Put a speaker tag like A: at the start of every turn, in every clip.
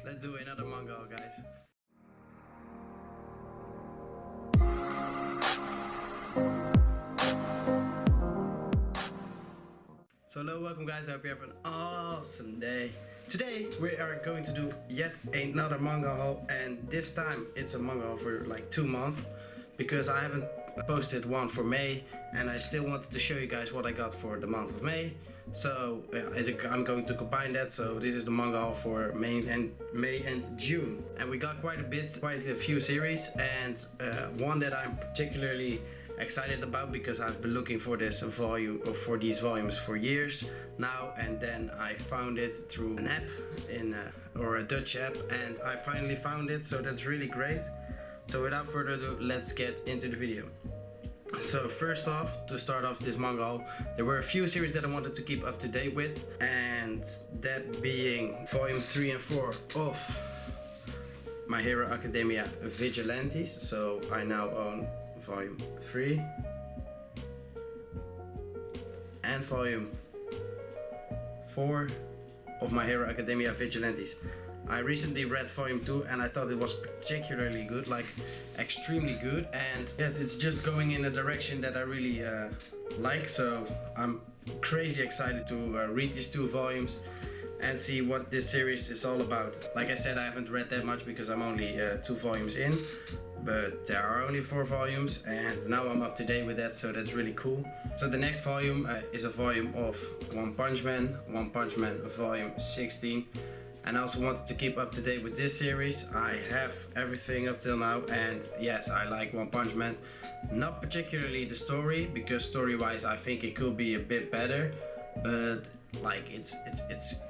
A: Let's do another manga, guys. So hello, welcome guys, I hope you have an awesome day. Today we are going to do yet another manga haul, and this time it's a manga haul for like 2 months because I haven't posted one for May and I still wanted to show you guys what I got for the month of May. So I'm going to combine that, so this is the manga haul for May and June. And we got quite a few series, and one that I'm particularly excited about because I've been looking for this volume or for these volumes for years now, and then I found it through an app or a Dutch app, and I finally found it, so that's really great. So without further ado, let's get into the video. So first off, to start off this manga haul, there were a few series that I wanted to keep up to date with, and that being volume 3 and 4 of My Hero Academia Vigilantes. So I now own volume 3 and volume 4 of My Hero Academia Vigilantes. I recently read volume 2 and I thought it was particularly good, like extremely good, and yes, it's just going in a direction that I really like, so I'm crazy excited to read these 2 volumes and see what this series is all about. Like I said, I haven't read that much because I'm only 2 volumes in, but there are only 4 volumes and now I'm up to date with that, so that's really cool. So the next volume is a volume of One Punch Man volume 16. And I also wanted to keep up to date with this series. I have everything up till now, and yes, I like One Punch Man. Not particularly the story, because story-wise I think it could be a bit better, but like it's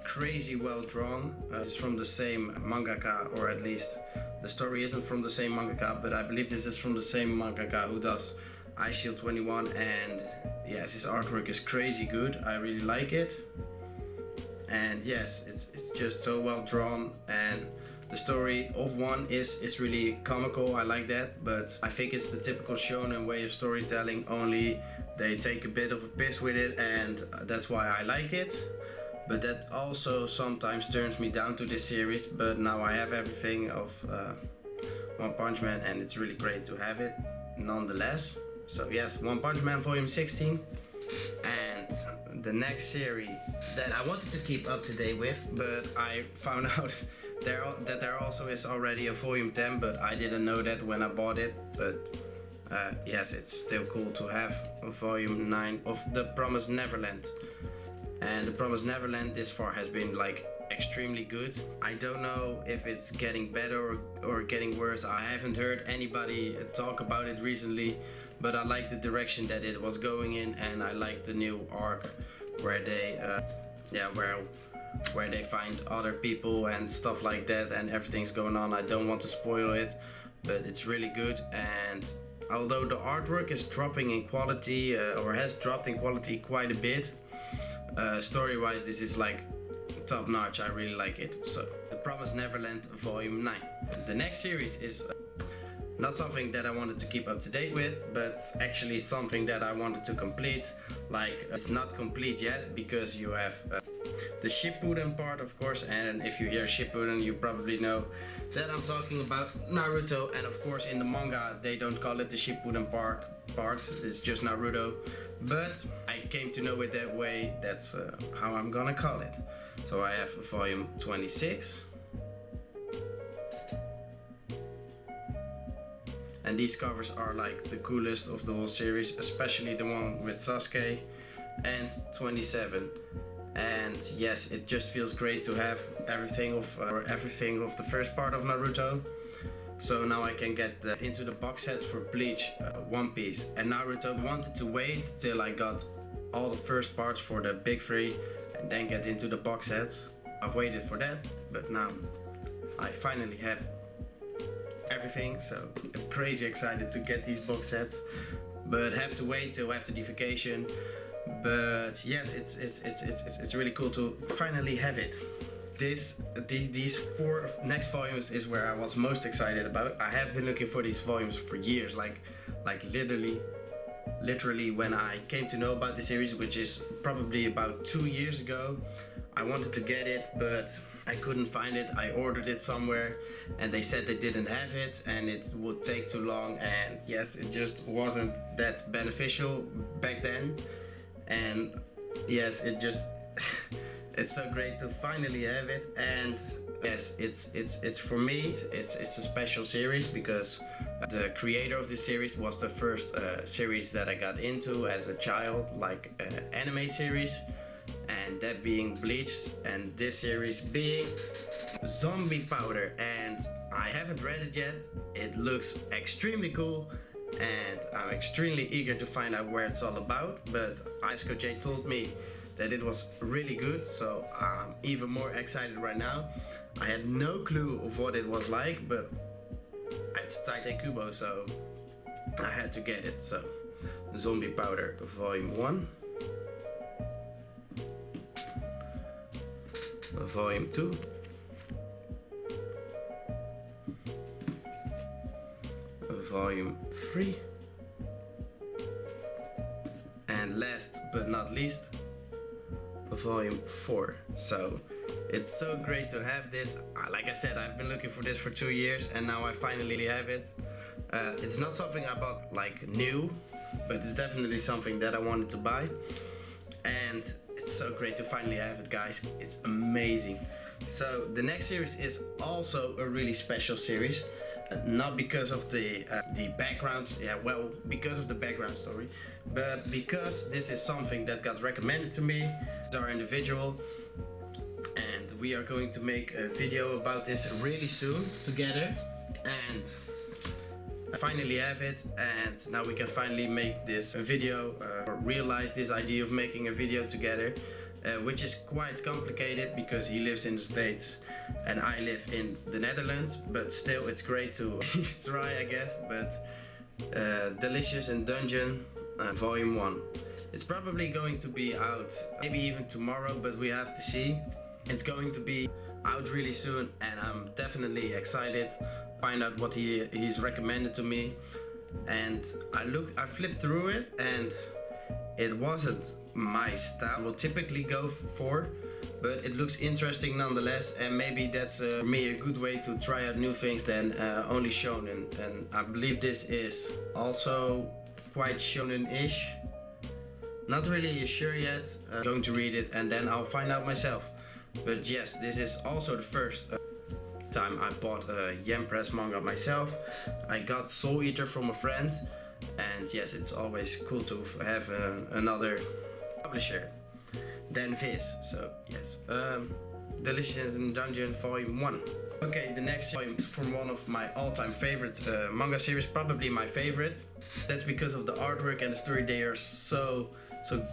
A: crazy well drawn. It's from the same mangaka, or at least the story isn't from the same mangaka, but I believe this is from the same mangaka who does Ice Shield 21, and yes, his artwork is crazy good. I really like it. And yes, it's just so well drawn, and the story of One is really comical. I like that, but I think it's the typical shonen way of storytelling, only they take a bit of a piss with it, and that's why I like it. But that also sometimes turns me down to this series, but now I have everything of One Punch Man and it's really great to have it nonetheless. So yes, One Punch Man volume 16. And the next series that I wanted to keep up to date with, but I found out that there also is already a volume 10, but I didn't know that when I bought it. But yes, it's still cool to have a volume 9 of the Promised Neverland. And the Promised Neverland this far has been like extremely good. I don't know if it's getting better or getting worse. I haven't heard anybody talk about it recently, but I like the direction that it was going in, and I like the new arc where they where they find other people and stuff like that, and everything's going on. I don't want to spoil it, but it's really good. And although the artwork is dropping in quality, or has dropped in quality quite a bit, story wise this is like top notch. I really like it. So the Promised Neverland volume 9. The next series is not something that I wanted to keep up to date with, but actually something that I wanted to complete. Like, it's not complete yet because you have the Shippuden part, of course, and if you hear Shippuden you probably know that I'm talking about Naruto, and of course in the manga they don't call it the Shippuden part, it's just Naruto, but I came to know it that way. That's how I'm gonna call it. So I have volume 26. And these covers are like the coolest of the whole series, especially the one with Sasuke, and 27. And yes, it just feels great to have everything of the first part of Naruto. So now I can get into the box sets for Bleach, One Piece, and Naruto. I wanted to wait till I got all the first parts for the big 3 and then get into the box sets. I've waited for that, but now I finally have everything, so I'm crazy excited to get these box sets, but have to wait till after the vacation. But yes, it's really cool to finally have it. These 4 next volumes is where I was most excited about. I have been looking for these volumes for years, like literally when I came to know about the series, which is probably about 2 years ago. I wanted to get it, but I couldn't find it. I ordered it somewhere and they said they didn't have it and it would take too long, and yes, it just wasn't that beneficial back then. And yes, it just it's so great to finally have it. And yes, it's for me, it's a special series because the creator of this series was the first series that I got into as a child, like anime series, and that being Bleach, and this series being Zombie Powder. And I haven't read it yet. It looks extremely cool and I'm extremely eager to find out where it's all about, but Isko J told me that it was really good, so I'm even more excited right now. I had no clue of what it was like, but it's Taite Kubo, so I had to get it. So Zombie Powder Volume 1, Volume 2, Volume 3, and last but not least, Volume 4. So it's so great to have this. Like I said, I've been looking for this for 2 years and now I finally have it. It's not something I bought like new, but it's definitely something that I wanted to buy. And it's so great to finally have it, guys. It's amazing. So the next series is also a really special series. Not because of the background, well, because of the background story, but because this is something that got recommended to me. It's our individual, and we are going to make a video about this really soon together. And I finally have it, and now we can finally make this video, or realize this idea of making a video together, which is quite complicated because he lives in the States and I live in the Netherlands, but still it's great to try, I guess. But Delicious in Dungeon Volume 1. It's probably going to be out maybe even tomorrow, but we have to see. It's going to be out really soon and I'm definitely excited to find out what he's recommended to me. And I flipped through it and it wasn't my style I will typically go for, but it looks interesting nonetheless, and maybe that's for me a good way to try out new things than only shonen. And I believe this is also quite shonen-ish. Not really sure yet. Going to read it and then I'll find out myself. But yes, this is also the first time I bought a Yen Press manga myself. I got Soul Eater from a friend, and yes, it's always cool to have another publisher than Viz. So yes, Delicious in Dungeon Volume 1. Okay, the next volume is from one of my all-time favorite manga series, probably my favorite. That's because of the artwork and the story. They are so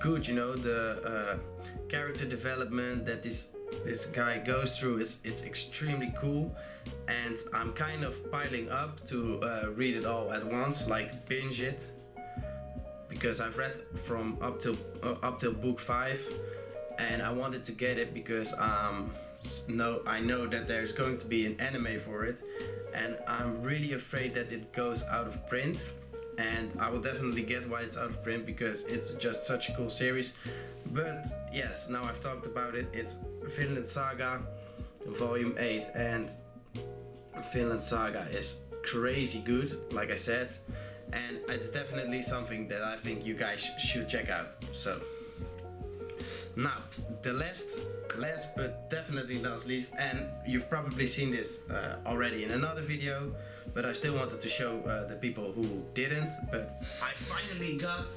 A: good, you know, the character development that this guy goes through. It's extremely cool, and I'm kind of piling up to read it all at once, like binge it, because I've read from up till book 5, and I wanted to get it because I know that there's going to be an anime for it, and I'm really afraid that it goes out of print. And I will definitely get why it's out of print, because it's just such a cool series. But yes, now I've talked about it. It's Vinland Saga Volume 8, and Vinland Saga is crazy good, like I said, and it's definitely something that I think you guys should check out. So now the last but definitely not least, and you've probably seen this already in another video, but I still wanted to show the people who didn't. But I finally got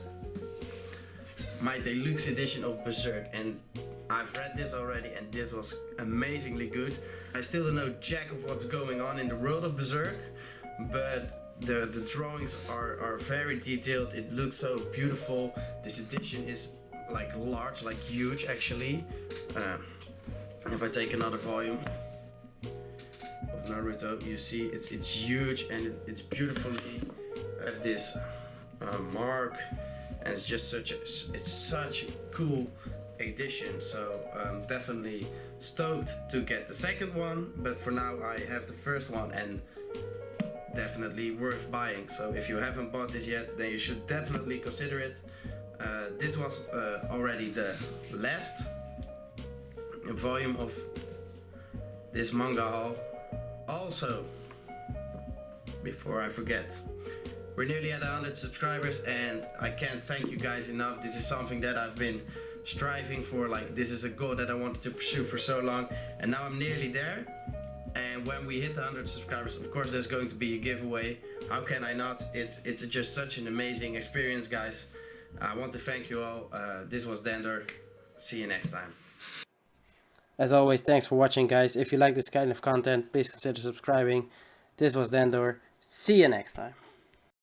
A: my deluxe edition of Berserk, and I've read this already and this was amazingly good. I still don't know jack of what's going on in the world of Berserk, but the drawings are very detailed. It looks so beautiful. This edition is like large, like huge actually. If I take another volume of Naruto, you see it's huge, and it's beautifully have this mark, and it's just such a cool edition. So I'm definitely stoked to get the second one, but for now I have the first one, and definitely worth buying. So if you haven't bought this yet, then you should definitely consider it. This was already the last volume of this manga haul. Also, before I forget, we're nearly at 100 subscribers and I can't thank you guys enough. This is something that I've been striving for, like this is a goal that I wanted to pursue for so long, and now I'm nearly there. And when we hit 100 subscribers, of course there's going to be a giveaway. How can I not? It's just such an amazing experience, guys. I want to thank you all. This was Dendor. See you next time. As always, thanks for watching, guys. If you like this kind of content, please consider subscribing. This was Dendor. See you next time.